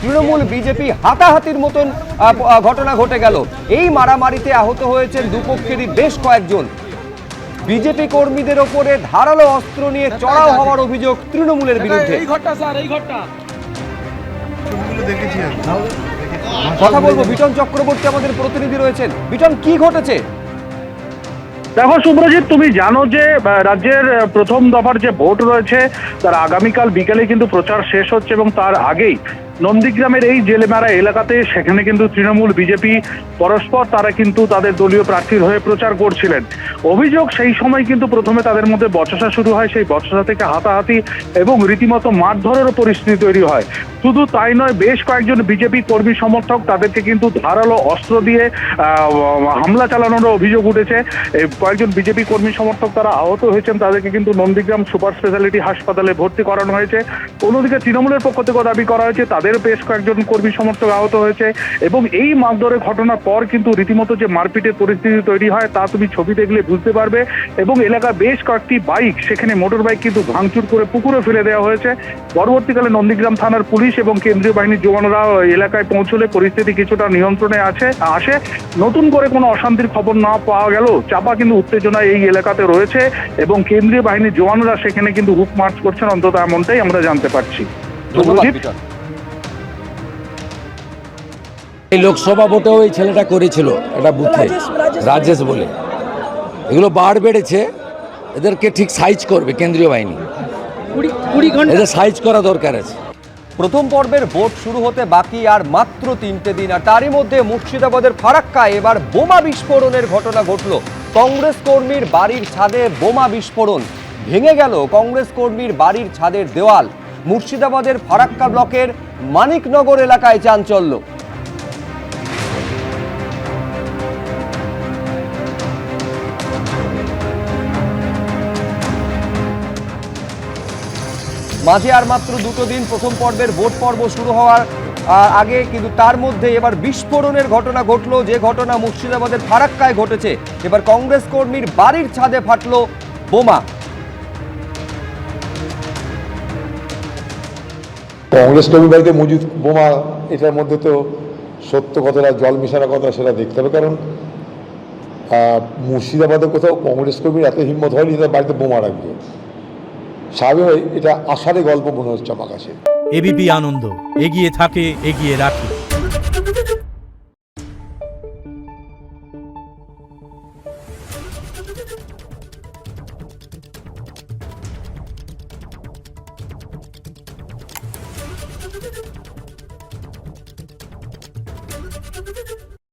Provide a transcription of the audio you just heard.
Trinamool BJP হাতাহাতির মতন ঘটনা ঘটে গেল। এই মারামারিতে আহত হয়েছেন দুপক্ষেরই বেশ কয়েকজন। বিজেপি কর্মীদের ওপরে ধারালো অস্ত্র নিয়ে চড়াও হওয়ার অভিযোগ তৃণমূলের বিরুদ্ধে। কথা বলবো, বিটন চক্রবর্তী আমাদের প্রতিনিধি রয়েছেন। বিটন, কি ঘটেছে? দেখো শুভ্রজিৎ, তুমি জানো যে রাজ্যের প্রথম দফার যে ভোট রয়েছে তার আগামীকাল বিকেলে কিন্তু প্রচার শেষ হচ্ছে এবং তার আগেই নন্দীগ্রামের এই জেলেমারা এলাকাতে সেখানে কিন্তু তৃণমূল বিজেপি পরস্পর তারা কিন্তু তাদের দলীয় প্রার্থীর হয়ে প্রচার করছিলেন। অভিযোগ সেই সময় কিন্তু প্রথমে তাদের মধ্যে বচসা শুরু হয়, সেই বচসা থেকে হাতাহাতি এবং রীতিমতো মারধরেরও পরিস্থিতি তৈরি হয়। শুধু তাই নয়, বেশ কয়েকজন বিজেপি কর্মী সমর্থক তাদেরকে কিন্তু ধারালো অস্ত্র দিয়ে হামলা চালানোর অভিযোগ উঠেছে। কয়েকজন বিজেপি কর্মী সমর্থক তারা আহত হয়েছেন, তাদেরকে কিন্তু নন্দীগ্রাম সুপার স্পেশালিটি হাসপাতালে ভর্তি করানো হয়েছে। অন্যদিকে তৃণমূলের পক্ষ থেকে দাবি করা হয়েছে তাদের বেশ কয়েকজন কর্মী সমর্থক আহত হয়েছে এবং এই মারধরের ঘটনার পর কিন্তু রীতিমতো যে মারপিটের পরিস্থিতি তৈরি হয় তা তুমি ছবি দেখলে বুঝতে পারবে। এবং এলাকার বেশ কয়েকটি বাইক, সেখানে মোটর বাইক কিন্তু ভাঙচুর করে পুকুরে ফেলে দেওয়া হয়েছে। পরবর্তীকালে নন্দীগ্রাম থানার পুলিশ এবং কেন্দ্রীয় বাহিনীর জওয়ানরা এলাকায় পৌঁছলে পরিস্থিতি কিছুটা নিয়ন্ত্রণে আসে। নতুন করে কোনো অশান্তির খবর না পাওয়া গেল চাপা কিন্তু উত্তেজনা এই এলাকাতে রয়েছে এবং কেন্দ্রীয় বাহিনীর জওয়ানরা সেখানে কিন্তু হুক মার্চ করছেন, অন্তত এমনটাই আমরা জানতে পারছি। এই লোকসভা ভোটেও এই ছেলেটা করেছিল এটা বুথে, রাজেশ বলে। এগুলো বার বেড়েছে, এদেরকে ঠিক সাইজ করবে কেন্দ্রীয় বাহিনী, এদের সাইজ করা দরকার আছে। প্রথম পর্বের ভোট শুরু হতে বাকি আর মাত্র 3টে দিন, আর তারই মধ্যে মুর্শিদাবাদের ফারাক্কায় এবার বোমা বিস্ফোরণের ঘটনা ঘটল। কংগ্রেস কর্মীর বাড়ির ছাদে বোমা বিস্ফোরণ, ভেঙে গেল কংগ্রেস কর্মীর বাড়ির ছাদের দেওয়াল। মুর্শিদাবাদের ফারাক্কা ব্লকের মানিকনগর এলাকায় চাঞ্চল্য। মাঝে আর মাত্র 2টো দিন, প্রথম পর্বের ভোট পর্ব শুরু হওয়ার আগে, কিন্তু তার মধ্যে এবার বিস্ফোরণের ঘটনা ঘটলো, যে ঘটনা মুর্শিদাবাদের ফারাক্কায় ঘটেছে। এবার কংগ্রেস কর্মীর বাড়ির ছাদে ফাটলো বোমা। কংগ্রেস কর্মী বাড়িতে মজুদ বোমা, এটার মধ্যে তো সত্য কতটা জল মেশানো কথা সেটা দেখতে হবে, কারণ মুর্শিদাবাদে কোথাও কংগ্রেস কর্মীর এত হিম্মত হয়নি তার বাড়িতে বোমা রাখবে। স্বাভাবিক এটা আষাঢ়ে গল্প মনে হচ্ছে আমার কাছে। এবিপি আনন্দ, এগিয়ে থাকে, এগিয়ে রাখে।